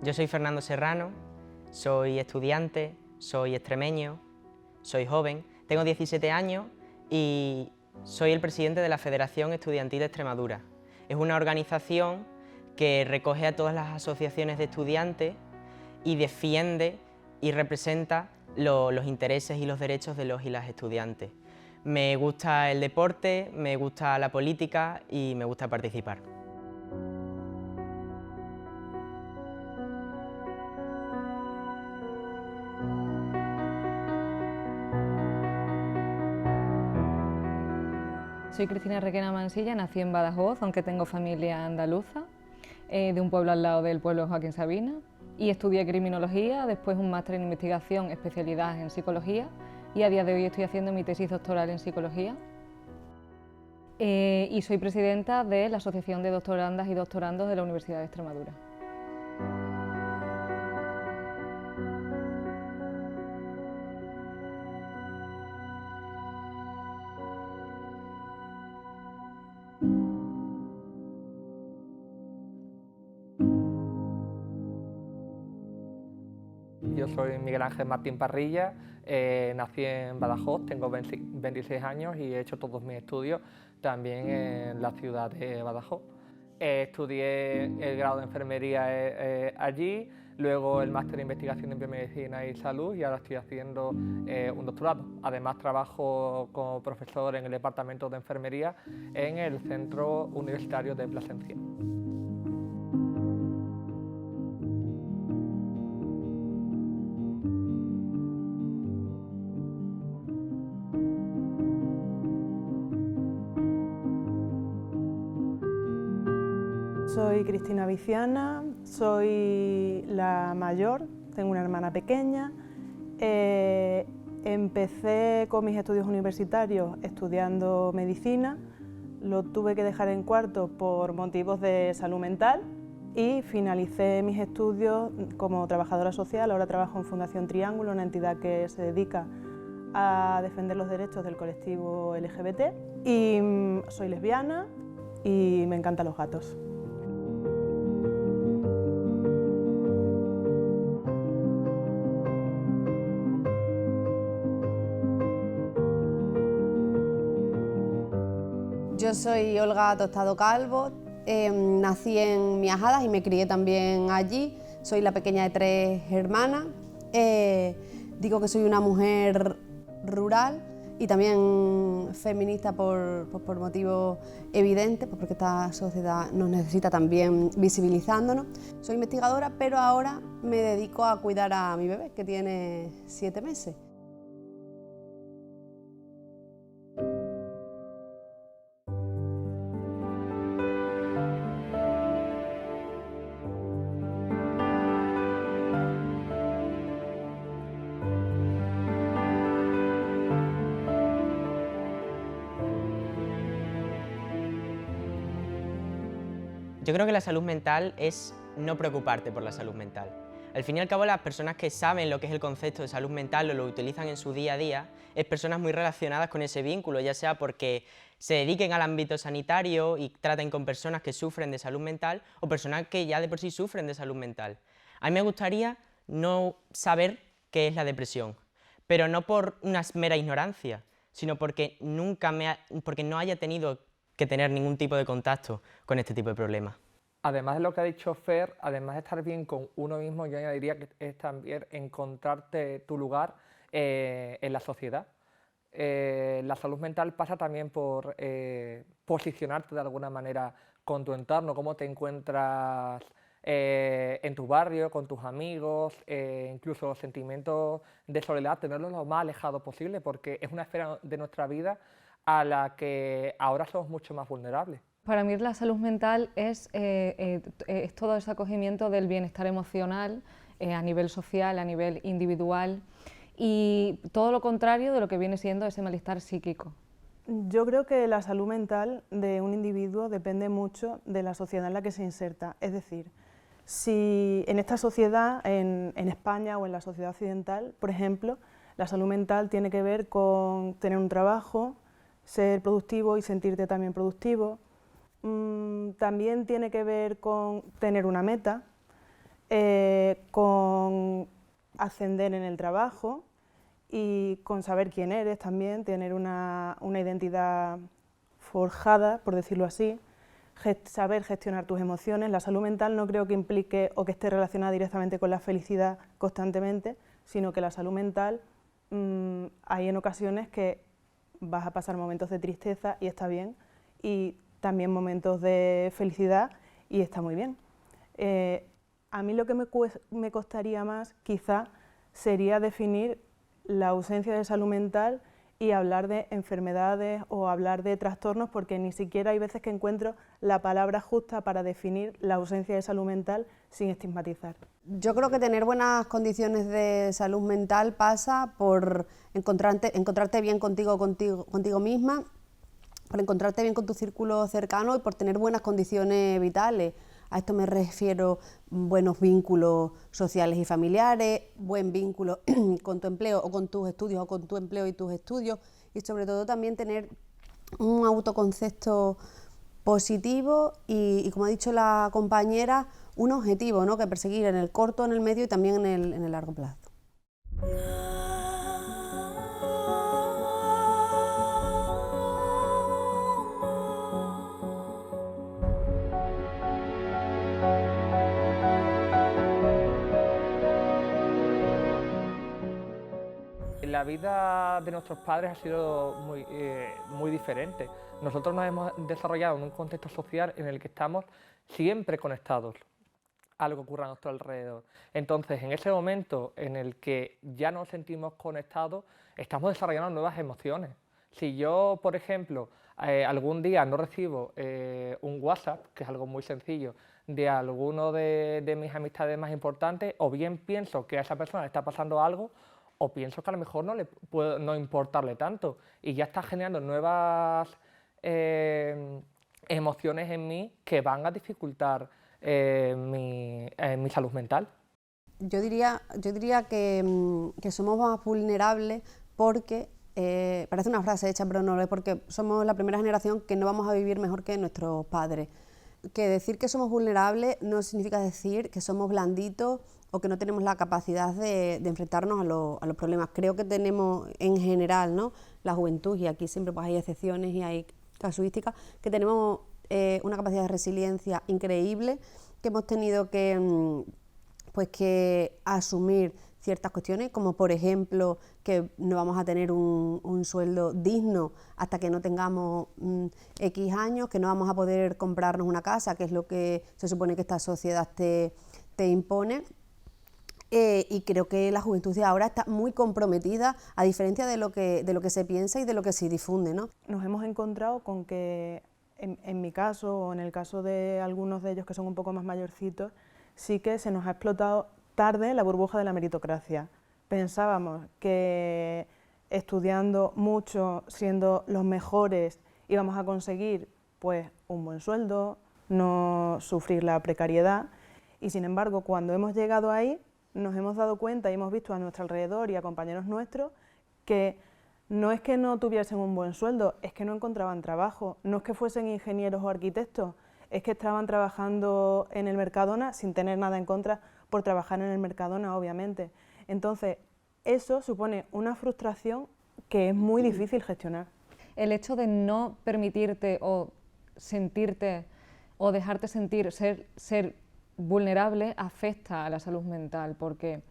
Yo soy Fernando Serrano, soy estudiante, soy extremeño, soy joven, tengo 17 años y soy el presidente de la Federación Estudiantil de Extremadura. Es una organización que recoge a todas las asociaciones de estudiantes y defiende y representa los intereses y los derechos de los y las estudiantes. Me gusta el deporte, me gusta la política y me gusta participar. Soy Cristina Requena Mansilla, nací en Badajoz, aunque tengo familia andaluza, de un pueblo al lado del pueblo de Joaquín Sabina, y estudié criminología, después un máster en investigación, especialidad en psicología, y a día de hoy estoy haciendo mi tesis doctoral en psicología. Y soy presidenta de la Asociación de Doctorandas y Doctorandos de la Universidad de Extremadura. Yo soy Miguel Ángel Martín Parrilla, nací en Badajoz, tengo 26 años y he hecho todos mis estudios también en la ciudad de Badajoz. Estudié el grado de enfermería allí, luego el máster de investigación en biomedicina y salud y ahora estoy haciendo un doctorado. Además trabajo como profesor en el departamento de enfermería en el Centro Universitario de Plasencia. Soy Cristina Viciana, soy la mayor, tengo una hermana pequeña. Empecé con mis estudios universitarios estudiando medicina, lo tuve que dejar en cuarto por motivos de salud mental y finalicé mis estudios como trabajadora social. Ahora trabajo en Fundación Triángulo, una entidad que se dedica a defender los derechos del colectivo LGBT. Y soy lesbiana y me encantan los gatos. Yo soy Olga Tostado Calvo, nací en Miajadas y me crié también allí. Soy la pequeña de 3 hermanas. Digo que soy una mujer rural y también feminista por motivos evidentes, pues porque esta sociedad nos necesita también visibilizándonos. Soy investigadora, pero ahora me dedico a cuidar a mi bebé, que tiene 7 meses. Yo creo que la salud mental es no preocuparte por la salud mental. Al fin y al cabo, las personas que saben lo que es el concepto de salud mental o lo utilizan en su día a día, es personas muy relacionadas con ese vínculo, ya sea porque se dediquen al ámbito sanitario y traten con personas que sufren de salud mental o personas que ya de por sí sufren de salud mental. A mí me gustaría no saber qué es la depresión, pero no por una mera ignorancia, sino porque porque no haya tenido que tener ningún tipo de contacto con este tipo de problemas. Además de lo que ha dicho Fer, además de estar bien con uno mismo, yo añadiría que es también encontrarte tu lugar en la sociedad. La salud mental pasa también por posicionarte de alguna manera con tu entorno, cómo te encuentras en tu barrio, con tus amigos, incluso sentimientos de soledad, tenerlos lo más alejado posible, porque es una esfera de nuestra vida a la que ahora somos mucho más vulnerables. Para mí la salud mental es todo ese acogimiento del bienestar emocional a nivel social, a nivel individual y todo lo contrario de lo que viene siendo ese malestar psíquico. Yo creo que la salud mental de un individuo depende mucho de la sociedad en la que se inserta. Es decir, si en esta sociedad, en España o en la sociedad occidental, por ejemplo, la salud mental tiene que ver con tener un trabajo, ser productivo y sentirte también productivo. También tiene que ver con tener una meta, con ascender en el trabajo y con saber quién eres también, tener una identidad forjada, por decirlo así, saber gestionar tus emociones. La salud mental no creo que implique o que esté relacionada directamente con la felicidad constantemente, sino que la salud mental hay en ocasiones que vas a pasar momentos de tristeza y está bien, y también momentos de felicidad y está muy bien. A mí lo que me costaría más quizá sería definir la ausencia de salud mental y hablar de enfermedades o hablar de trastornos, porque ni siquiera hay veces que encuentro la palabra justa para definir la ausencia de salud mental sin estigmatizar. Yo creo que tener buenas condiciones de salud mental pasa por encontrarte bien contigo misma, por encontrarte bien con tu círculo cercano y por tener buenas condiciones vitales. A esto me refiero buenos vínculos sociales y familiares, buen vínculo con tu empleo o con tus estudios o con tu empleo y tus estudios, y sobre todo también tener un autoconcepto positivo y como ha dicho la compañera, un objetivo, ¿no?, que perseguir en el corto, en el medio y también en el largo plazo. La vida de nuestros padres ha sido muy diferente. Nosotros nos hemos desarrollado en un contexto social en el que estamos siempre conectados a lo que ocurre a nuestro alrededor. Entonces, en ese momento en el que ya nos sentimos conectados, estamos desarrollando nuevas emociones. Si yo, por ejemplo, algún día no recibo un WhatsApp, que es algo muy sencillo, de alguno de mis amistades más importantes, o bien pienso que a esa persona le está pasando algo, o pienso que a lo mejor no le puedo no importarle tanto, y ya está generando nuevas emociones en mí que van a dificultar mi salud mental. Yo diría que somos más vulnerables porque, parece una frase hecha, pero no es, porque somos la primera generación que no vamos a vivir mejor que nuestros padres. Que decir que somos vulnerables no significa decir que somos blanditos o que no tenemos la capacidad de enfrentarnos a los problemas. Creo que tenemos en general, ¿no?, la juventud, y aquí siempre pues hay excepciones y hay casuísticas, que tenemos una capacidad de resiliencia increíble, que hemos tenido que asumir ciertas cuestiones, como por ejemplo que no vamos a tener un sueldo digno hasta que no tengamos X años, que no vamos a poder comprarnos una casa, que es lo que se supone que esta sociedad te impone. Y creo que la juventud de ahora está muy comprometida, a diferencia de lo que se piensa y de lo que se difunde, ¿no? Nos hemos encontrado con que, en mi caso o en el caso de algunos de ellos que son un poco más mayorcitos, sí que se nos ha explotado tarde la burbuja de la meritocracia. Pensábamos que estudiando mucho, siendo los mejores, íbamos a conseguir pues un buen sueldo, no sufrir la precariedad, y sin embargo cuando hemos llegado ahí nos hemos dado cuenta y hemos visto a nuestro alrededor y a compañeros nuestros que no es que no tuviesen un buen sueldo, es que no encontraban trabajo, no es que fuesen ingenieros o arquitectos, es que estaban trabajando en el Mercadona sin tener nada en contra por trabajar en el Mercadona, obviamente. Entonces, eso supone una frustración que es muy difícil gestionar. El hecho de no permitirte o sentirte o dejarte sentir ser vulnerable afecta a la salud mental, porque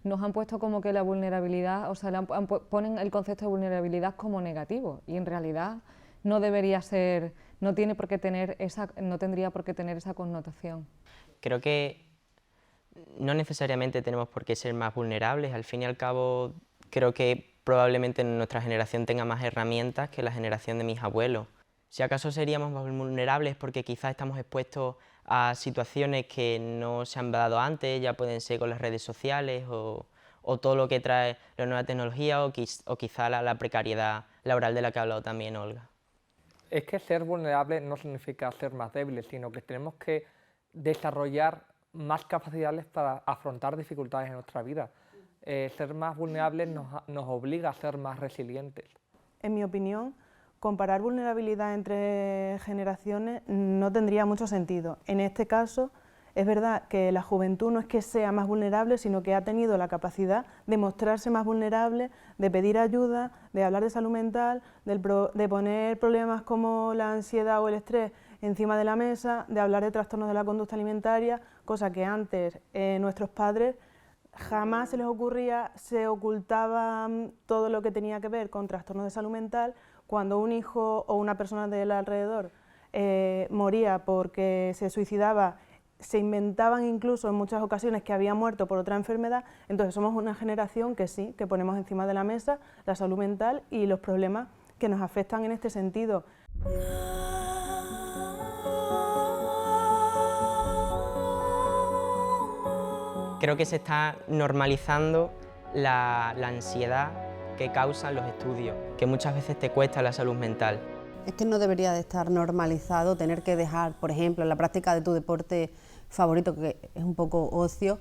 nos han puesto como que la vulnerabilidad, o sea, ponen el concepto de vulnerabilidad como negativo, y en realidad no debería ser, no tendría por qué tener esa connotación. Creo que no necesariamente tenemos por qué ser más vulnerables. Al fin y al cabo, creo que probablemente nuestra generación tenga más herramientas que la generación de mis abuelos. Si acaso seríamos más vulnerables porque quizás estamos expuestos a situaciones que no se han dado antes, ya pueden ser con las redes sociales o todo lo que trae la nueva tecnología, o quizá la precariedad laboral de la que ha hablado también Olga. Es que ser vulnerable no significa ser más débiles, sino que tenemos que desarrollar más capacidades para afrontar dificultades en nuestra vida. Ser más vulnerables nos obliga a ser más resilientes. En mi opinión, comparar vulnerabilidad entre generaciones no tendría mucho sentido. En este caso, Es verdad que la juventud no es que sea más vulnerable, sino que ha tenido la capacidad de mostrarse más vulnerable, de pedir ayuda, de hablar de salud mental, de poner problemas como la ansiedad o el estrés encima de la mesa, de hablar de trastornos de la conducta alimentaria, cosa que antes nuestros padres jamás se les ocurría, se ocultaba todo lo que tenía que ver con trastornos de salud mental. Cuando un hijo o una persona del alrededor moría porque se suicidaba, se inventaban incluso en muchas ocasiones que había muerto por otra enfermedad. Entonces somos una generación que sí, que ponemos encima de la mesa la salud mental y los problemas que nos afectan en este sentido. Creo que se está normalizando la ansiedad que causan los estudios, que muchas veces te cuesta la salud mental. Es que no debería de estar normalizado tener que dejar, por ejemplo, la práctica de tu deporte favorito, que es un poco ocio,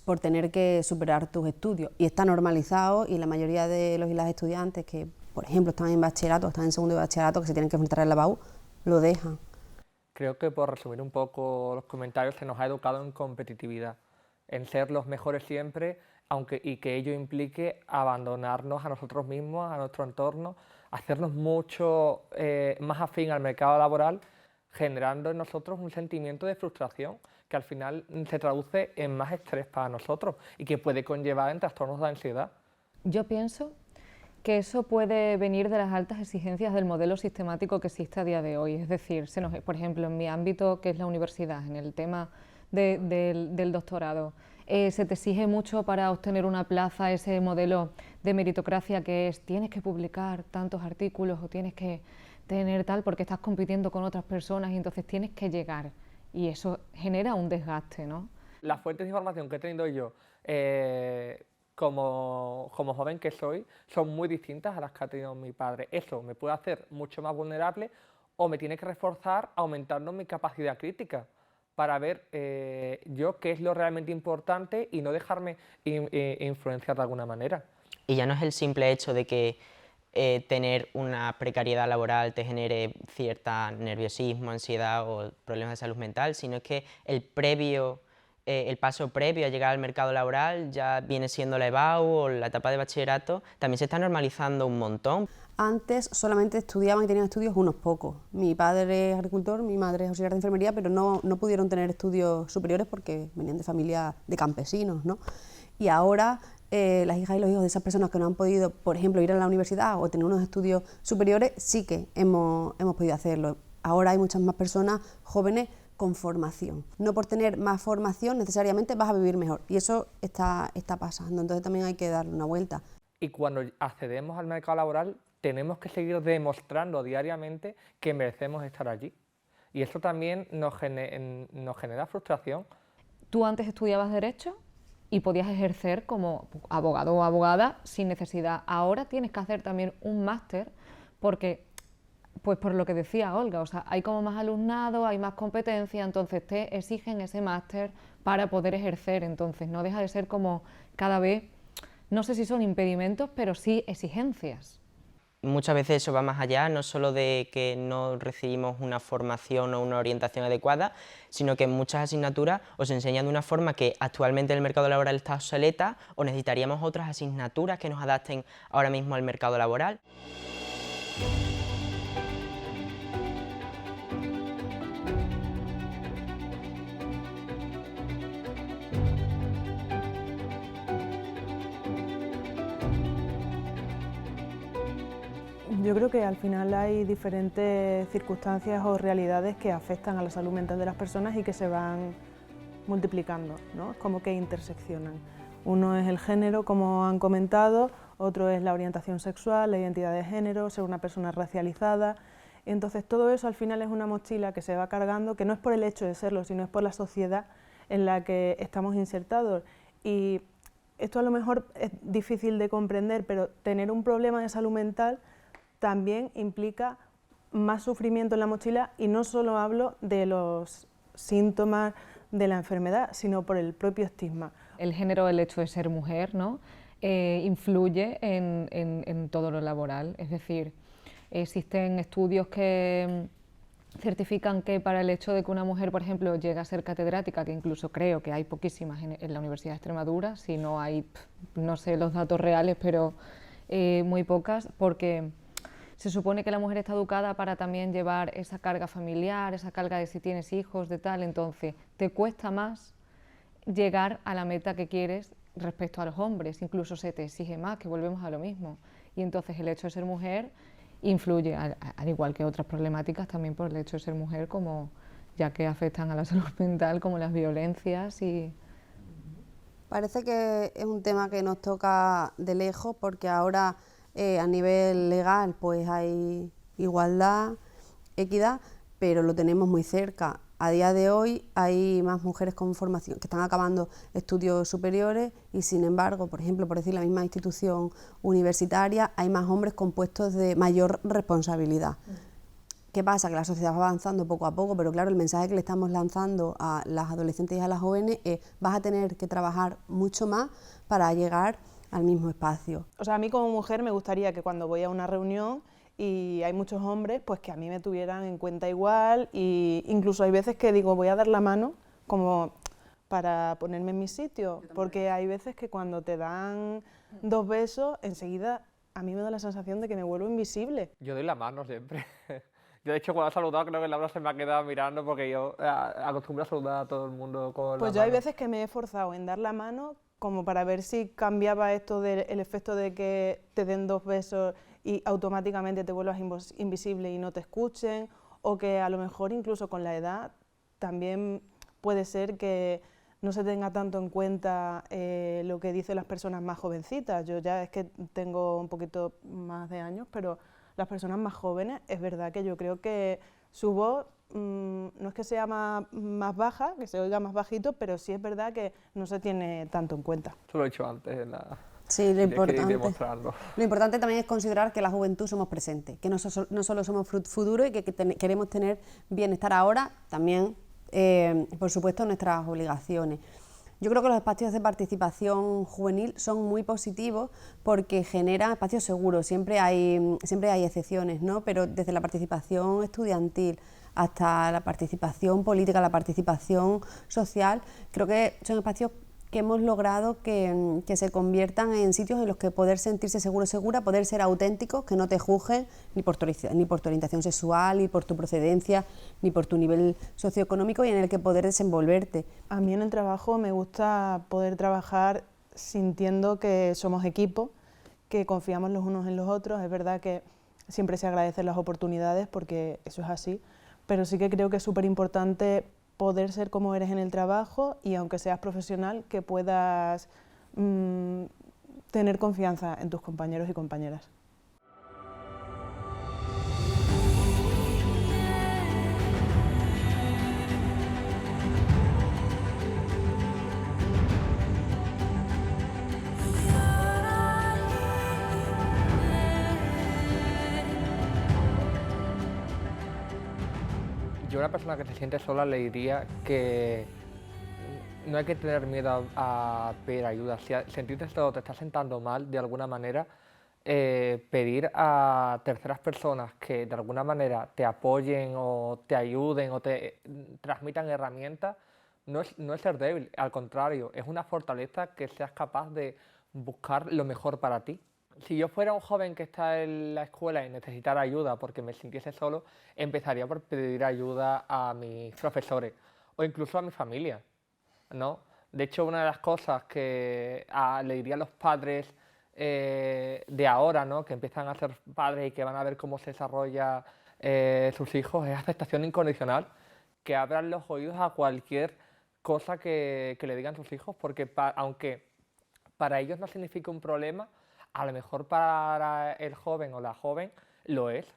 por tener que superar tus estudios. Y está normalizado, y la mayoría de los y las estudiantes que, por ejemplo, están en bachillerato, están en segundo de bachillerato, que se tienen que enfrentar a la BAU, lo dejan. Creo que, por resumir un poco los comentarios, se nos ha educado en competitividad, en ser los mejores siempre, y que ello implique abandonarnos a nosotros mismos, a nuestro entorno, hacernos mucho más afín al mercado laboral, generando en nosotros un sentimiento de frustración que al final se traduce en más estrés para nosotros y que puede conllevar en trastornos de ansiedad. Yo pienso que eso puede venir de las altas exigencias del modelo sistemático que existe a día de hoy. Es decir, por ejemplo, en mi ámbito, que es la universidad, en el tema del doctorado, se te exige mucho para obtener una plaza ese modelo de meritocracia que es tienes que publicar tantos artículos o tienes que tener tal porque estás compitiendo con otras personas y entonces tienes que llegar, y eso genera un desgaste, ¿no? Las fuentes de información que he tenido yo como joven que soy son muy distintas a las que ha tenido mi padre. Eso me puede hacer mucho más vulnerable o me tiene que reforzar aumentando mi capacidad crítica para ver yo qué es lo realmente importante y no dejarme influenciar de alguna manera. Y ya no es el simple hecho de que tener una precariedad laboral te genere cierta nerviosismo, ansiedad o problemas de salud mental, sino es que el paso previo a llegar al mercado laboral ya viene siendo la EBAU o la etapa de bachillerato, también se está normalizando un montón. Antes solamente estudiaban y tenían estudios unos pocos. Mi padre es agricultor, mi madre es auxiliar de enfermería, pero no pudieron tener estudios superiores porque venían de familia de campesinos, ¿no? Y ahora las hijas y los hijos de esas personas que no han podido, por ejemplo, ir a la universidad o tener unos estudios superiores, sí que hemos podido hacerlo. Ahora hay muchas más personas jóvenes con formación. No por tener más formación necesariamente vas a vivir mejor, y eso está pasando, entonces también hay que darle una vuelta. Y cuando accedemos al mercado laboral tenemos que seguir demostrando diariamente que merecemos estar allí. Y eso también nos genera frustración. Tú antes estudiabas Derecho y podías ejercer como abogado o abogada sin necesidad. Ahora tienes que hacer también un máster porque, pues por lo que decía Olga, o sea, hay como más alumnado, hay más competencia, entonces te exigen ese máster para poder ejercer. Entonces no deja de ser como cada vez, no sé si son impedimentos, pero sí exigencias. Muchas veces eso va más allá, no solo de que no recibimos una formación o una orientación adecuada, sino que en muchas asignaturas os enseñan de una forma que actualmente el mercado laboral está obsoleta o necesitaríamos otras asignaturas que nos adapten ahora mismo al mercado laboral. Yo creo que al final hay diferentes circunstancias o realidades que afectan a la salud mental de las personas y que se van multiplicando, ¿no? Es como que interseccionan. Uno es el género, como han comentado, otro es la orientación sexual, la identidad de género, ser una persona racializada. Entonces todo eso al final es una mochila que se va cargando, que no es por el hecho de serlo, sino es por la sociedad en la que estamos insertados. Y esto a lo mejor es difícil de comprender, pero tener un problema de salud mental también implica más sufrimiento en la mochila, y no solo hablo de los síntomas de la enfermedad, sino por el propio estigma. El género, el hecho de ser mujer, ¿no? Influye en todo lo laboral, es decir, existen estudios que certifican que para el hecho de que una mujer, por ejemplo, llegue a ser catedrática, que incluso creo que hay poquísimas en la Universidad de Extremadura, si no hay, no sé los datos reales, pero muy pocas, porque se supone que la mujer está educada para también llevar esa carga familiar, esa carga de si tienes hijos, de tal, entonces te cuesta más llegar a la meta que quieres respecto a los hombres, incluso se te exige más, que volvemos a lo mismo. Y entonces el hecho de ser mujer influye, al igual que otras problemáticas, también por el hecho de ser mujer, como ya que afectan a la salud mental, como las violencias y... Parece que es un tema que nos toca de lejos, porque ahora a nivel legal pues hay igualdad, equidad, pero lo tenemos muy cerca. A día de hoy hay más mujeres con formación que están acabando estudios superiores y, sin embargo, por ejemplo, por decir la misma institución universitaria, hay más hombres con puestos de mayor responsabilidad. ¿Qué pasa? Que la sociedad va avanzando poco a poco, pero claro, el mensaje que le estamos lanzando a las adolescentes y a las jóvenes es: vas a tener que trabajar mucho más para llegar al mismo espacio. O sea, a mí como mujer me gustaría que cuando voy a una reunión y hay muchos hombres, pues que a mí me tuvieran en cuenta igual, y incluso hay veces que digo, voy a dar la mano como para ponerme en mi sitio, porque hay veces que cuando te dan 2 besos, enseguida a mí me da la sensación de que me vuelvo invisible. Yo doy la mano siempre. Yo, de hecho, cuando he saludado, creo que Laura se me ha quedado mirando porque yo acostumbro a saludar a todo el mundo con Pues la yo hay mano. veces que me he esforzado en dar la mano como para ver si cambiaba esto del efecto de que te den 2 besos y automáticamente te vuelvas invisible y no te escuchen, o que a lo mejor incluso con la edad también puede ser que no se tenga tanto en cuenta lo que dicen las personas más jovencitas. Yo ya es que tengo un poquito más de años, pero las personas más jóvenes, es verdad que yo creo que su voz no es que sea más baja, que se oiga más bajito, pero sí es verdad que no se tiene tanto en cuenta. Eso lo he hecho antes en la... Sí, lo importante. Demostrarlo. Lo importante también es considerar que la juventud somos presentes, que no solo somos futuro y que queremos tener bienestar ahora, también, por supuesto, nuestras obligaciones. Yo creo que los espacios de participación juvenil son muy positivos porque generan espacios seguros, siempre hay excepciones, ¿no? Pero desde la participación estudiantil hasta la participación política, la participación social, creo que son espacios que hemos logrado que se conviertan en sitios en los que poder sentirse seguro, segura, poder ser auténticos, que no te juzguen ni por tu orientación sexual, ni por tu procedencia, ni por tu nivel socioeconómico, y en el que poder desenvolverte. A mí en el trabajo me gusta poder trabajar sintiendo que somos equipo, que confiamos los unos en los otros. Es verdad que siempre se agradecen las oportunidades porque eso es así, pero sí que creo que es súper importante poder ser como eres en el trabajo y, aunque seas profesional, que puedas tener confianza en tus compañeros y compañeras. Yo a una persona que se siente sola le diría que no hay que tener miedo a pedir ayuda. Si sentirte solo te está sentando mal de alguna manera, pedir a terceras personas que de alguna manera te apoyen o te ayuden o te transmitan herramientas no es ser débil, al contrario, es una fortaleza que seas capaz de buscar lo mejor para ti. Si yo fuera un joven que está en la escuela y necesitara ayuda porque me sintiese solo, empezaría por pedir ayuda a mis profesores o incluso a mi familia, ¿no? De hecho, una de las cosas que le diría a los padres de ahora, ¿no?, que empiezan a ser padres y que van a ver cómo se desarrolla sus hijos, es aceptación incondicional, que abran los oídos a cualquier cosa que le digan sus hijos, porque aunque para ellos no signifique un problema, a lo mejor para el joven o la joven lo es.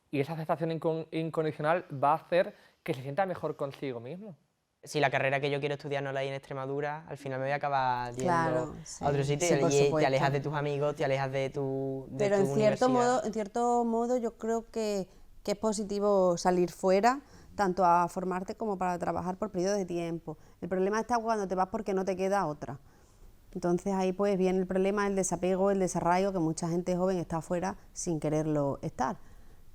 Y esa aceptación incondicional va a hacer que se sienta mejor consigo mismo. Si la carrera que yo quiero estudiar no la hay en Extremadura, al final me voy a acabar yendo sí, a otro sitio, sí, por y te supuesto. alejas de tus amigos, te alejas de tu Pero en universidad. cierto modo yo creo que es positivo salir fuera, tanto a formarte como para trabajar por periodos de tiempo. El problema está cuando te vas porque no te queda otra. Entonces ahí pues viene el problema, el desapego, el desarraigo, que mucha gente joven está afuera sin quererlo estar.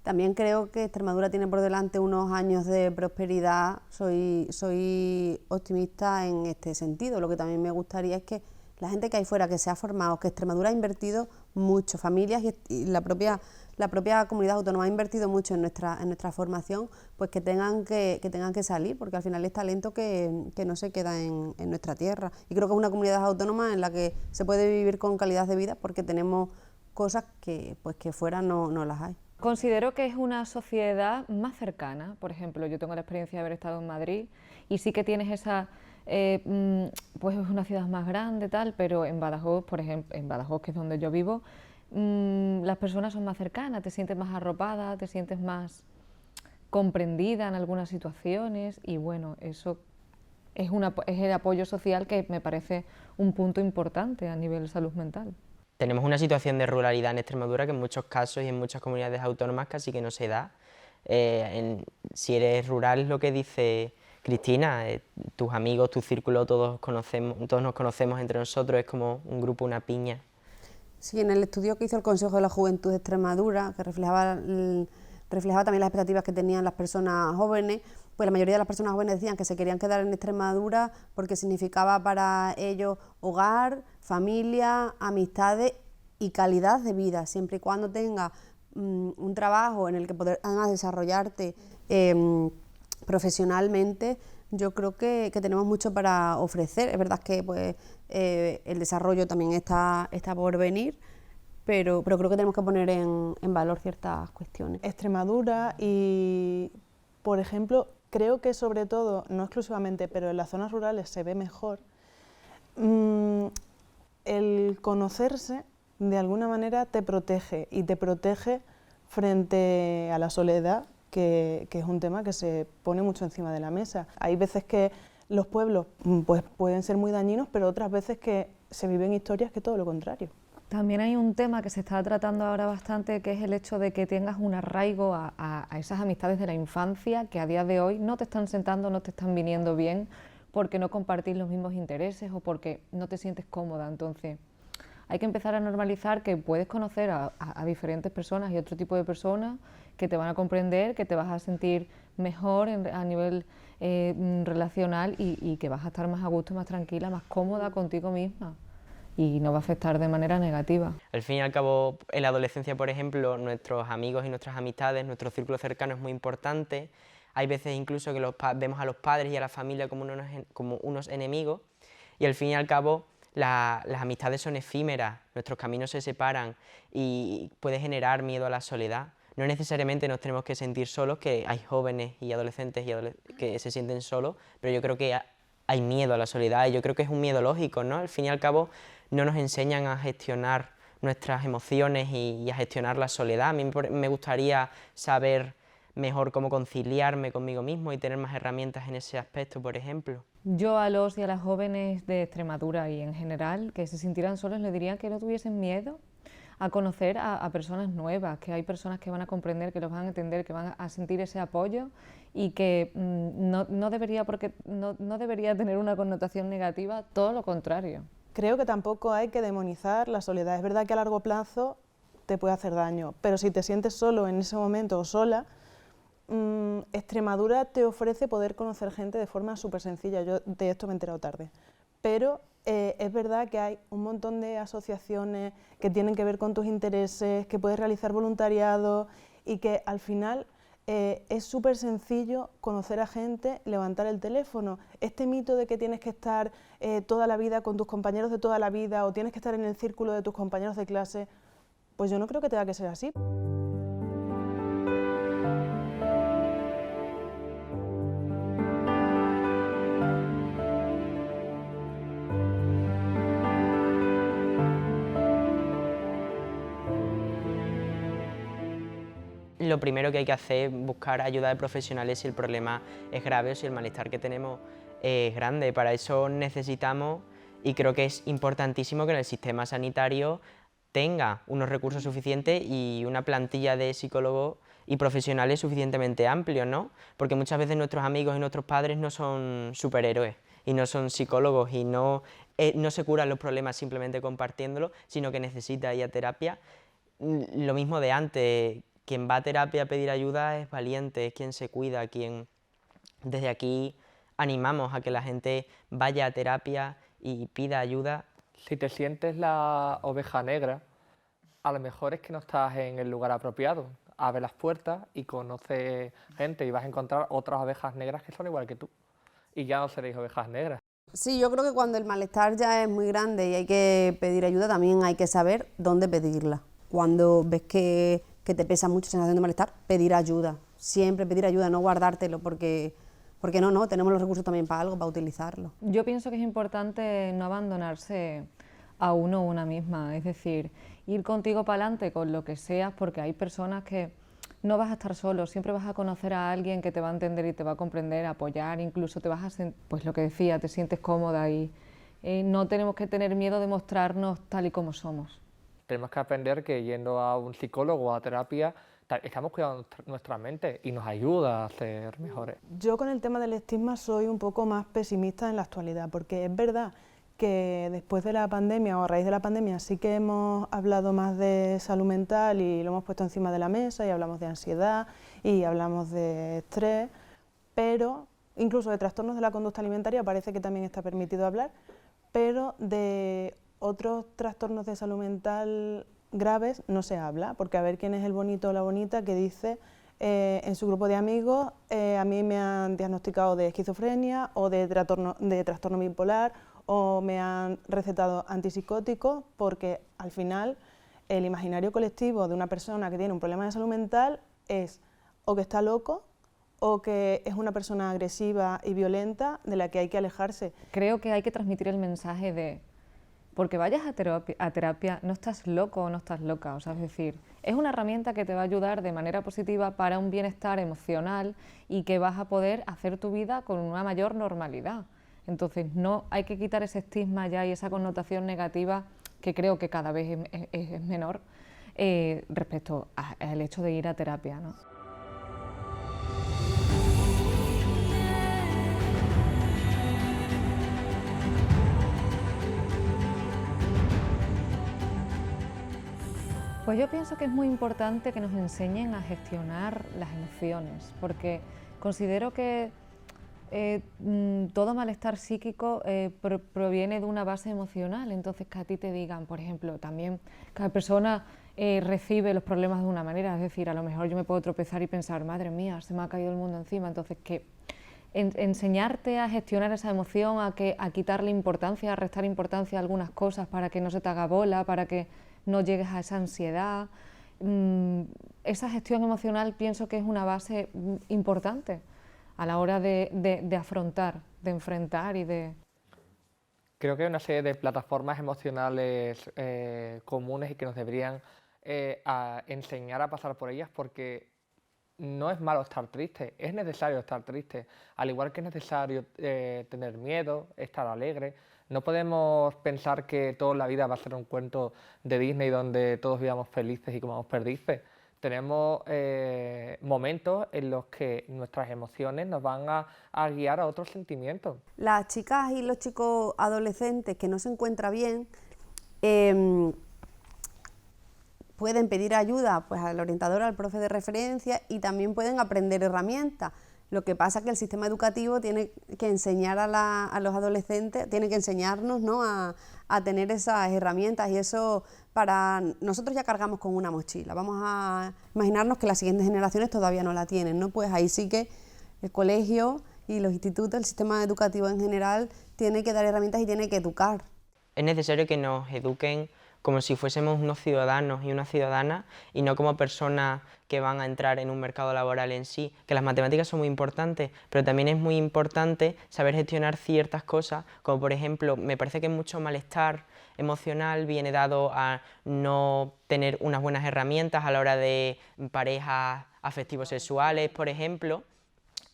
También creo que Extremadura tiene por delante unos años de prosperidad, soy optimista en este sentido. Lo que también me gustaría es que la gente que hay fuera, que se ha formado, que Extremadura ha invertido mucho, familias y la propia comunidad autónoma ha invertido mucho en nuestra formación, pues que tengan que salir, porque al final es talento que no se queda en nuestra tierra. Y creo que es una comunidad autónoma en la que se puede vivir con calidad de vida porque tenemos cosas que fuera no las hay. Considero que es una sociedad más cercana. Por ejemplo, yo tengo la experiencia de haber estado en Madrid y sí que tienes esa, pues es una ciudad más grande, tal, pero en Badajoz, por ejemplo, en Badajoz, que es donde yo vivo, las personas son más cercanas, te sientes más arropada, te sientes más comprendida en algunas situaciones y bueno, eso es el apoyo social que me parece un punto importante a nivel de salud mental. Tenemos una situación de ruralidad en Extremadura que en muchos casos y en muchas comunidades autónomas casi que no se da. Si eres rural, es lo que dice Cristina, tus amigos, tu círculo, todos nos conocemos entre nosotros, es como un grupo, una piña. Sí, en el estudio que hizo el Consejo de la Juventud de Extremadura, que reflejaba también las expectativas que tenían las personas jóvenes, pues la mayoría de las personas jóvenes decían que se querían quedar en Extremadura porque significaba para ellos hogar, familia, amistades y calidad de vida, siempre y cuando tengas un trabajo en el que podrás desarrollarte profesionalmente. Yo creo que tenemos mucho para ofrecer. Es verdad que pues, el desarrollo también está por venir, pero creo que tenemos que poner en valor ciertas cuestiones. Extremadura y, por ejemplo, creo que sobre todo, no exclusivamente, pero en las zonas rurales se ve mejor, el conocerse de alguna manera te protege y te protege frente a la soledad, que es un tema que se pone mucho encima de la mesa. Hay veces que los pueblos pues, pueden ser muy dañinos, pero otras veces que se viven historias que todo lo contrario. También hay un tema que se está tratando ahora bastante, que es el hecho de que tengas un arraigo a esas amistades de la infancia que a día de hoy no te están sentando, no te están viniendo bien, porque no compartís los mismos intereses o porque no te sientes cómoda. Entonces, hay que empezar a normalizar que puedes conocer a diferentes personas y otro tipo de personas que te van a comprender, que te vas a sentir mejor a nivel relacional y que vas a estar más a gusto, más tranquila, más cómoda contigo misma y no va a afectar de manera negativa. Al fin y al cabo, en la adolescencia, por ejemplo, nuestros amigos y nuestras amistades, nuestro círculo cercano es muy importante. Hay veces incluso que vemos a los padres y a la familia como unos enemigos y al fin y al cabo las amistades son efímeras, nuestros caminos se separan y puede generar miedo a la soledad. No necesariamente nos tenemos que sentir solos, que hay jóvenes y adolescentes que se sienten solos, pero yo creo que hay miedo a la soledad y yo creo que es un miedo lógico, ¿no? Al fin y al cabo no nos enseñan a gestionar nuestras emociones y a gestionar la soledad. A mí me gustaría saber mejor cómo conciliarme conmigo mismo y tener más herramientas en ese aspecto, por ejemplo. Yo a los y a las jóvenes de Extremadura y en general que se sintieran solos les diría que no tuviesen miedo a conocer a personas nuevas, que hay personas que van a comprender, que los van a entender, que van a sentir ese apoyo y que no debería tener una connotación negativa, todo lo contrario. Creo que tampoco hay que demonizar la soledad. Es verdad que a largo plazo te puede hacer daño, pero si te sientes solo en ese momento o sola, Extremadura te ofrece poder conocer gente de forma súper sencilla. Yo de esto me he enterado tarde, pero es verdad que hay un montón de asociaciones que tienen que ver con tus intereses, que puedes realizar voluntariado y que al final es súper sencillo conocer a gente, levantar el teléfono. Este mito de que tienes que estar toda la vida con tus compañeros de toda la vida o tienes que estar en el círculo de tus compañeros de clase, pues yo no creo que tenga que ser así. Lo primero que hay que hacer es buscar ayuda de profesionales si el problema es grave o si el malestar que tenemos es grande. Para eso necesitamos, y creo que es importantísimo, que en el sistema sanitario tenga unos recursos suficientes y una plantilla de psicólogos y profesionales suficientemente amplios, ¿no? Porque muchas veces nuestros amigos y nuestros padres no son superhéroes y no son psicólogos y no se curan los problemas simplemente compartiéndolo, sino que necesita ir a terapia. Lo mismo de antes, quien va a terapia a pedir ayuda es valiente, es quien se cuida, quien desde aquí animamos a que la gente vaya a terapia y pida ayuda. Si te sientes la oveja negra, a lo mejor es que no estás en el lugar apropiado. Abre las puertas y conoce gente y vas a encontrar otras ovejas negras que son igual que tú. Y ya no seréis ovejas negras. Sí, yo creo que cuando el malestar ya es muy grande y hay que pedir ayuda, también hay que saber dónde pedirla. Cuando ves que te pesa mucho sensación de malestar, pedir ayuda. Siempre pedir ayuda, no guardártelo, porque no, tenemos los recursos también para algo, para utilizarlo. Yo pienso que es importante no abandonarse a uno o una misma, es decir, ir contigo para adelante con lo que seas, porque hay personas que no vas a estar solo, siempre vas a conocer a alguien que te va a entender y te va a comprender, apoyar, incluso te vas a pues lo que decía, te sientes cómoda y no tenemos que tener miedo de mostrarnos tal y como somos. Tenemos que aprender que yendo a un psicólogo o a terapia estamos cuidando nuestra mente y nos ayuda a ser mejores. Yo con el tema del estigma soy un poco más pesimista en la actualidad, porque es verdad que después de la pandemia o a raíz de la pandemia sí que hemos hablado más de salud mental y lo hemos puesto encima de la mesa y hablamos de ansiedad y hablamos de estrés, pero incluso de trastornos de la conducta alimentaria parece que también está permitido hablar, pero de otros trastornos de salud mental graves no se habla, porque a ver quién es el bonito o la bonita que dice en su grupo de amigos a mí me han diagnosticado de esquizofrenia o de trastorno bipolar o me han recetado antipsicóticos, porque al final el imaginario colectivo de una persona que tiene un problema de salud mental es o que está loco o que es una persona agresiva y violenta de la que hay que alejarse. Creo que hay que transmitir el mensaje de porque vayas a terapia no estás loco o no estás loca, o sea, es decir, es una herramienta que te va a ayudar de manera positiva para un bienestar emocional y que vas a poder hacer tu vida con una mayor normalidad. Entonces no hay que quitar ese estigma ya y esa connotación negativa que creo que cada vez es menor respecto al hecho de ir a terapia, ¿no? Pues yo pienso que es muy importante que nos enseñen a gestionar las emociones, porque considero que todo malestar psíquico proviene de una base emocional, entonces que a ti te digan, por ejemplo, también cada persona recibe los problemas de una manera, es decir, a lo mejor yo me puedo tropezar y pensar, madre mía, se me ha caído el mundo encima, entonces que enseñarte a gestionar esa emoción, a quitarle importancia, a restar importancia a algunas cosas para que no se te haga bola, para que no llegues a esa ansiedad. Esa gestión emocional pienso que es una base importante a la hora de afrontar, de enfrentar y de... Creo que hay una serie de plataformas emocionales comunes y que nos deberían enseñar a pasar por ellas, porque no es malo estar triste, es necesario estar triste, al igual que es necesario tener miedo, estar alegre. No podemos pensar que toda la vida va a ser un cuento de Disney donde todos vivamos felices y comamos perdices. Tenemos momentos en los que nuestras emociones nos van a guiar a otros sentimientos. Las chicas y los chicos adolescentes que no se encuentran bien pueden pedir ayuda pues, al orientador, al profe de referencia, y también pueden aprender herramientas. Lo que pasa es que el sistema educativo tiene que enseñar a los adolescentes, tiene que enseñarnos, ¿no?, a tener esas herramientas, y eso para nosotros ya cargamos con una mochila. Vamos a imaginarnos que las siguientes generaciones todavía no la tienen, ¿no? Pues ahí sí que el colegio y los institutos, el sistema educativo en general, tiene que dar herramientas y tiene que educar. Es necesario que nos eduquen como si fuésemos unos ciudadanos y unas ciudadanas y no como personas que van a entrar en un mercado laboral en sí, que las matemáticas son muy importantes, pero también es muy importante saber gestionar ciertas cosas, como por ejemplo, me parece que mucho malestar emocional viene dado a no tener unas buenas herramientas a la hora de parejas afectivos sexuales, por ejemplo.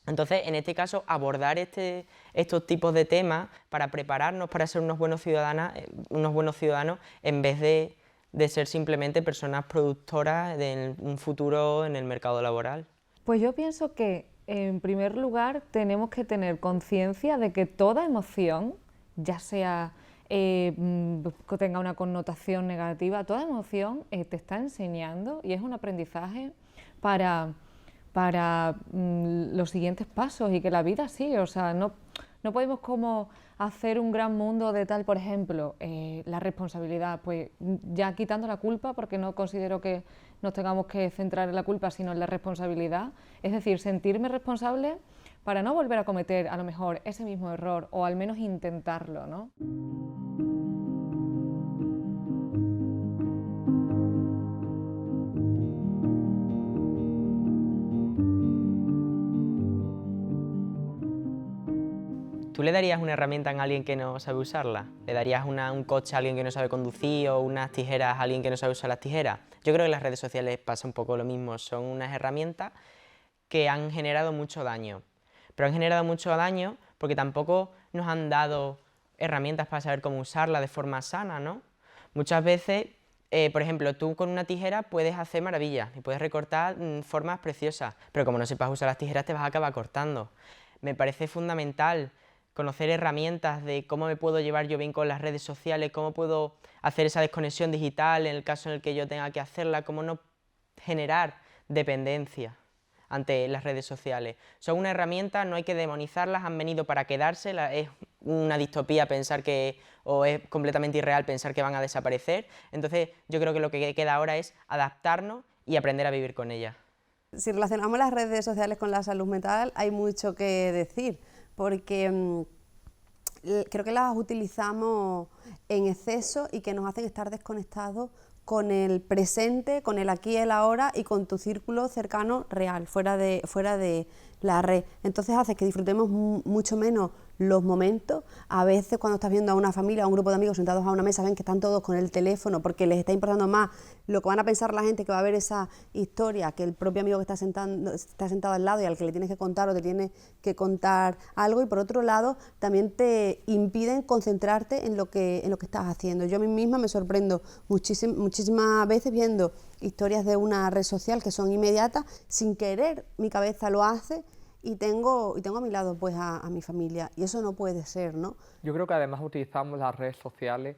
Entonces, en este caso, abordar estos tipos de temas para prepararnos para ser unos buenos ciudadanos en vez de ser simplemente personas productoras de un futuro en el mercado laboral. Pues yo pienso que, en primer lugar, tenemos que tener conciencia de que toda emoción, ya sea que tenga una connotación negativa, toda emoción te está enseñando y es un aprendizaje para los siguientes pasos y que la vida sigue. O sea, no podemos como hacer un gran mundo de tal, por ejemplo, la responsabilidad, pues ya quitando la culpa, porque no considero que nos tengamos que centrar en la culpa, sino en la responsabilidad, es decir, sentirme responsable para no volver a cometer a lo mejor ese mismo error o al menos intentarlo, ¿no? ¿Tú le darías una herramienta a alguien que no sabe usarla? ¿Le darías un coche a alguien que no sabe conducir o unas tijeras a alguien que no sabe usar las tijeras? Yo creo que en las redes sociales pasa un poco lo mismo, son unas herramientas que han generado mucho daño. Pero han generado mucho daño porque tampoco nos han dado herramientas para saber cómo usarla de forma sana, ¿no? Muchas veces, por ejemplo, tú con una tijera puedes hacer maravillas y puedes recortar formas preciosas, pero como no sepas usar las tijeras te vas a acabar cortando. Me parece fundamental conocer herramientas de cómo me puedo llevar yo bien con las redes sociales, cómo puedo hacer esa desconexión digital en el caso en el que yo tenga que hacerla, cómo no generar dependencia ante las redes sociales. Son una herramienta, no hay que demonizarlas, han venido para quedarse, es una distopía pensar que, o es completamente irreal pensar que van a desaparecer. Entonces yo creo que lo que queda ahora es adaptarnos y aprender a vivir con ellas. Si relacionamos las redes sociales con la salud mental, hay mucho que decir, porque creo que las utilizamos en exceso y que nos hacen estar desconectados con el presente, con el aquí y el ahora y con tu círculo cercano real, fuera de la red. Entonces hace que disfrutemos mucho menos los momentos. A veces cuando estás viendo a una familia, a un grupo de amigos sentados a una mesa, ven que están todos con el teléfono porque les está importando más lo que van a pensar la gente que va a ver esa historia que el propio amigo que está sentado al lado y al que le tienes que contar o te tiene que contar algo. Y por otro lado, también te impiden concentrarte en lo que estás haciendo. Yo a mí misma me sorprendo muchísimas veces viendo historias de una red social que son inmediatas, sin querer mi cabeza lo hace y tengo a mi lado pues a mi familia, y eso no puede ser, ¿no? Yo creo que además utilizamos las redes sociales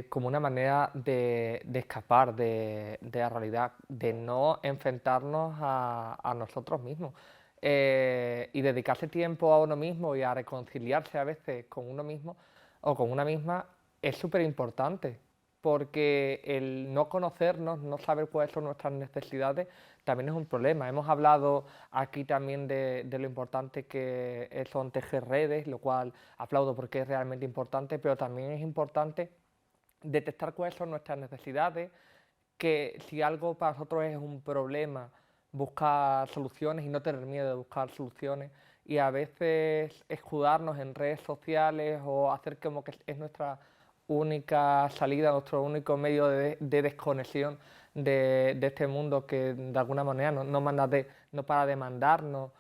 como una manera de escapar de la realidad, de no enfrentarnos a nosotros mismos y dedicarse tiempo a uno mismo y a reconciliarse a veces con uno mismo o con una misma es súper importante, porque el no conocernos, no saber cuáles son nuestras necesidades, también es un problema. Hemos hablado aquí también de lo importante que son tejer redes, lo cual aplaudo porque es realmente importante, pero también es importante detectar cuáles son nuestras necesidades, que si algo para nosotros es un problema, buscar soluciones y no tener miedo de buscar soluciones, y a veces escudarnos en redes sociales o hacer como que es nuestra única salida, nuestro único medio de desconexión de este mundo que de alguna manera no para de mandarnos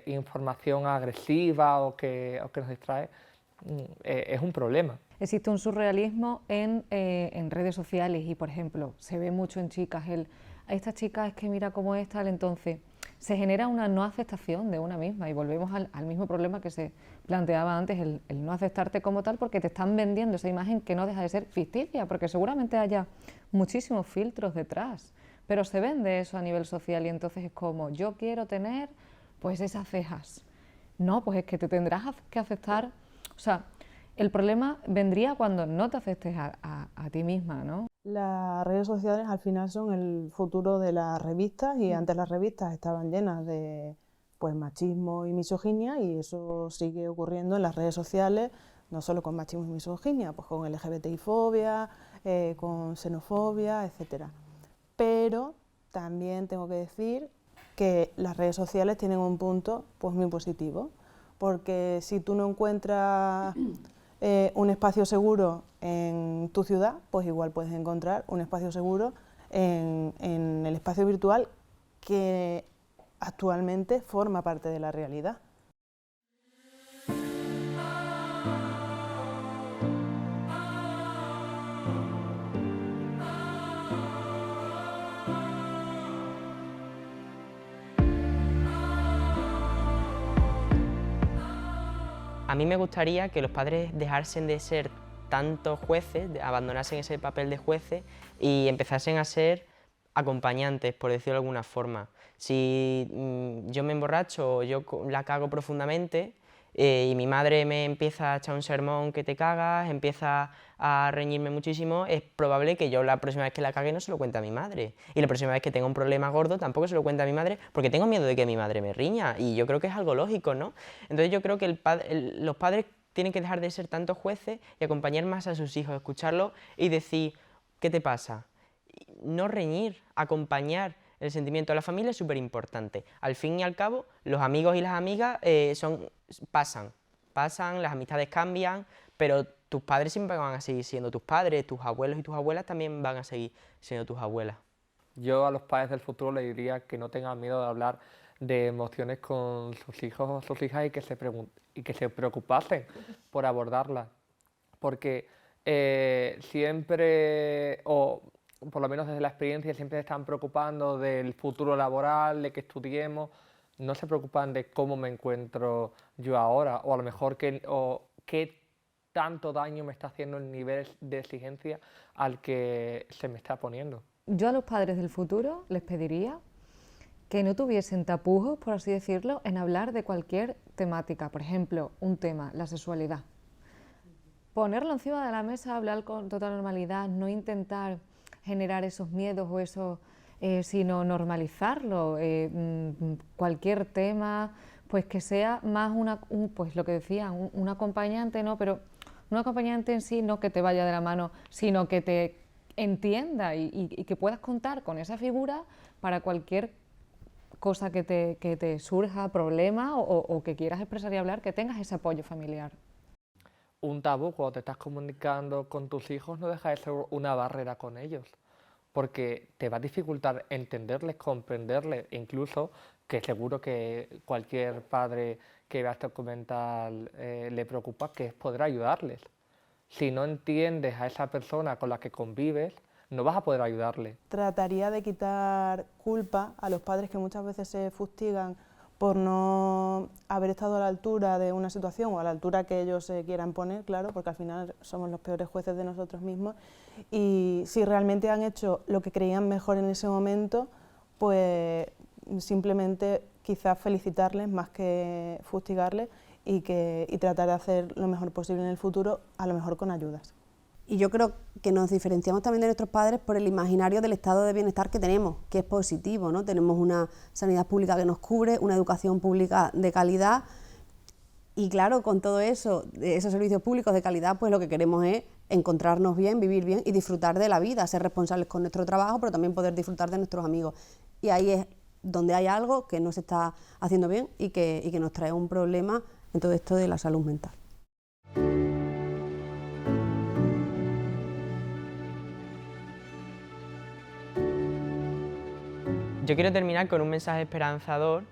información agresiva o que nos distrae, es un problema. Existe un surrealismo en redes sociales y, por ejemplo, se ve mucho en chicas esta chica es que mira cómo es tal, entonces se genera una no aceptación de una misma y volvemos al mismo problema que se planteaba antes, el no aceptarte como tal, porque te están vendiendo esa imagen que no deja de ser ficticia, porque seguramente haya muchísimos filtros detrás, pero se vende eso a nivel social y entonces es como, yo quiero tener pues esas cejas. No, pues es que te tendrás que aceptar, o sea, el problema vendría cuando no te aceptes a ti misma, ¿no? Las redes sociales al final son el futuro de las revistas y antes las revistas estaban llenas de pues, machismo y misoginia, y eso sigue ocurriendo en las redes sociales, no solo con machismo y misoginia, pues con LGBTI-fobia, con xenofobia, etc. Pero también tengo que decir que las redes sociales tienen un punto pues, muy positivo, porque si tú no encuentras un espacio seguro en tu ciudad, pues igual puedes encontrar un espacio seguro en el espacio virtual que actualmente forma parte de la realidad. A mí me gustaría que los padres dejasen de ser tantos jueces, abandonasen ese papel de jueces y empezasen a ser acompañantes, por decirlo de alguna forma. Si yo me emborracho o yo la cago profundamente y mi madre me empieza a echar un sermón que te cagas, empieza a reñirme muchísimo, es probable que yo la próxima vez que la cague no se lo cuente a mi madre. Y la próxima vez que tenga un problema gordo tampoco se lo cuente a mi madre porque tengo miedo de que mi madre me riña y yo creo que es algo lógico, ¿no? Entonces yo creo que los padres tienen que dejar de ser tantos jueces y acompañar más a sus hijos, escucharlos y decir, ¿qué te pasa? No reñir, acompañar. El sentimiento de la familia es súper importante. Al fin y al cabo, los amigos y las amigas pasan, las amistades cambian, pero tus padres siempre van a seguir siendo tus padres, tus abuelos y tus abuelas también van a seguir siendo tus abuelas. Yo a los padres del futuro les diría que no tengan miedo de hablar de emociones con sus hijos o sus hijas y que se preocupasen por abordarlas. Porque siempre, o por lo menos desde la experiencia, siempre se están preocupando del futuro laboral, de que estudiemos, no se preocupan de cómo me encuentro yo ahora, o a lo mejor qué tanto daño me está haciendo el nivel de exigencia al que se me está poniendo. Yo a los padres del futuro les pediría que no tuviesen tapujos, por así decirlo, en hablar de cualquier temática. Por ejemplo, un tema, la sexualidad. Ponerlo encima de la mesa, hablar con total normalidad, no intentar generar esos miedos o eso, sino normalizarlo. Cualquier tema, pues que sea más pues lo que decía, un acompañante, no, pero un acompañante en sí no que te vaya de la mano, sino que te entienda y que puedas contar con esa figura para cualquier cosa que te surja, problema o que quieras expresar y hablar, que tengas ese apoyo familiar. Un tabú cuando te estás comunicando con tus hijos no deja de ser una barrera con ellos, porque te va a dificultar entenderles, comprenderles, incluso que seguro que cualquier padre que vea este documental le preocupa, que es poder ayudarles. Si no entiendes a esa persona con la que convives, no vas a poder ayudarle. Trataría de quitar culpa a los padres que muchas veces se fustigan por no haber estado a la altura de una situación o a la altura que ellos se quieran poner, claro, porque al final somos los peores jueces de nosotros mismos, y si realmente han hecho lo que creían mejor en ese momento, pues simplemente quizás felicitarles más que fustigarles y tratar de hacer lo mejor posible en el futuro, a lo mejor con ayudas. Y yo creo que nos diferenciamos también de nuestros padres por el imaginario del estado de bienestar que tenemos, que es positivo, ¿no? Tenemos una sanidad pública que nos cubre, una educación pública de calidad y claro, con todo eso, esos servicios públicos de calidad, pues lo que queremos es encontrarnos bien, vivir bien y disfrutar de la vida, ser responsables con nuestro trabajo, pero también poder disfrutar de nuestros amigos. Y ahí es donde hay algo que no se está haciendo bien y que nos trae un problema en todo esto de la salud mental. Yo quiero terminar con un mensaje esperanzador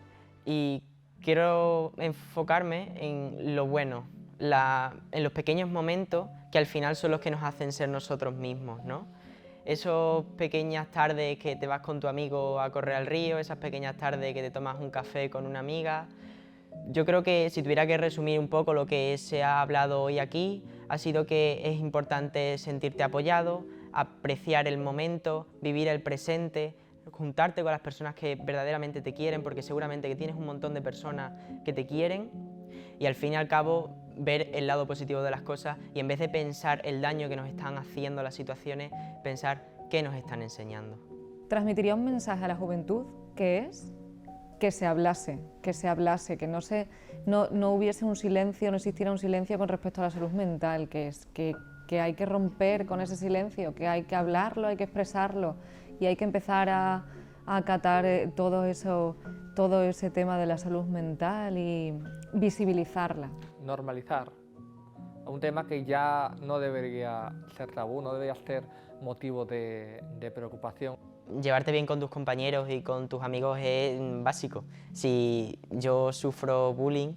y quiero enfocarme en lo bueno, en los pequeños momentos que al final son los que nos hacen ser nosotros mismos, ¿no? Esas pequeñas tardes que te vas con tu amigo a correr al río, esas pequeñas tardes que te tomas un café con una amiga. Yo creo que si tuviera que resumir un poco lo que se ha hablado hoy aquí, ha sido que es importante sentirte apoyado, apreciar el momento, vivir el presente, juntarte con las personas que verdaderamente te quieren, porque seguramente que tienes un montón de personas que te quieren, y al fin y al cabo ver el lado positivo de las cosas y en vez de pensar el daño que nos están haciendo las situaciones, pensar qué nos están enseñando. Transmitiría un mensaje a la juventud que es que se hablase, que no hubiese un silencio, no existiera un silencio con respecto a la salud mental, que hay que romper con ese silencio, que hay que hablarlo, hay que expresarlo y hay que empezar a acatar todo ese tema de la salud mental y visibilizarla. Normalizar un tema que ya no debería ser tabú, no debería ser motivo de preocupación. Llevarte bien con tus compañeros y con tus amigos es básico. Si yo sufro bullying,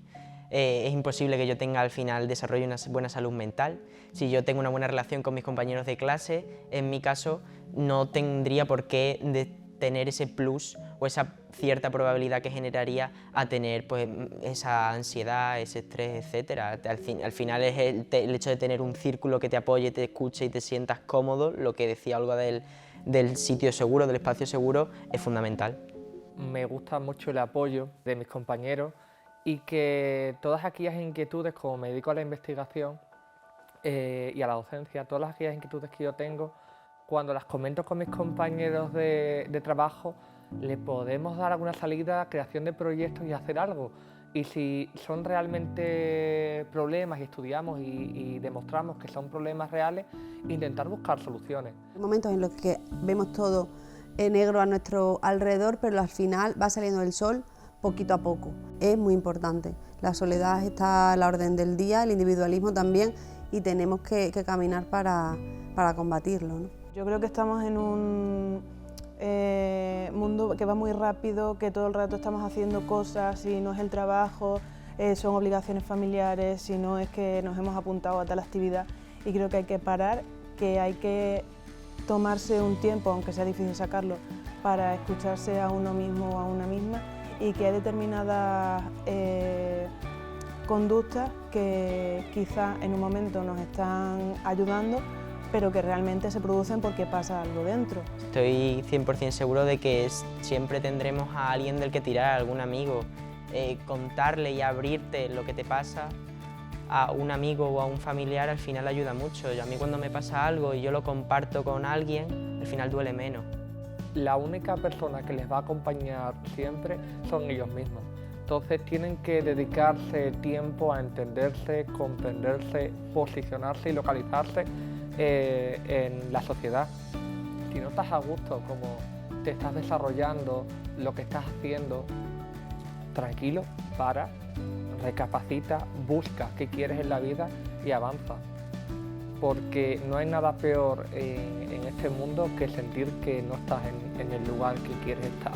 es imposible que yo tenga al final desarrolle una buena salud mental. Si yo tengo una buena relación con mis compañeros de clase, en mi caso no tendría por qué tener ese plus o esa cierta probabilidad que generaría a tener pues, esa ansiedad, ese estrés, etc. Al final es el hecho de tener un círculo que te apoye, te escuche y te sientas cómodo, lo que decía Olga del del sitio seguro, del espacio seguro, es fundamental. Me gusta mucho el apoyo de mis compañeros y que todas aquellas inquietudes, como me dedico a la investigación y a la docencia, todas aquellas inquietudes que yo tengo, cuando las comento con mis compañeros de trabajo, le podemos dar alguna salida a creación de proyectos y hacer algo. Y si son realmente problemas y estudiamos y demostramos que son problemas reales, intentar buscar soluciones. Hay momentos en los que vemos todo negro a nuestro alrededor, pero al final va saliendo el sol poquito a poco. Es muy importante. La soledad está a la orden del día, el individualismo también, y tenemos que caminar para combatirlo, ¿no? Yo creo que estamos en un mundo que va muy rápido, que todo el rato estamos haciendo cosas, si no es el trabajo, son obligaciones familiares, si no es que nos hemos apuntado a tal actividad, y creo que hay que parar, que hay que tomarse un tiempo, aunque sea difícil sacarlo, para escucharse a uno mismo o a una misma, y que hay determinadas conductas que quizá en un momento nos están ayudando, pero que realmente se producen porque pasa algo dentro. Estoy 100% seguro de que siempre tendremos a alguien del que tirar, algún amigo. Contarle y abrirte lo que te pasa a un amigo o a un familiar al final ayuda mucho. A mí cuando me pasa algo y yo lo comparto con alguien, al final duele menos. La única persona que les va a acompañar siempre son ellos mismos. Entonces tienen que dedicarse tiempo a entenderse, comprenderse, posicionarse y localizarse en la sociedad. Si no estás a gusto como te estás desarrollando, lo que estás haciendo, tranquilo, para, recapacita, busca qué quieres en la vida y avanza. Porque no hay nada peor en este mundo que sentir que no estás en el lugar que quieres estar.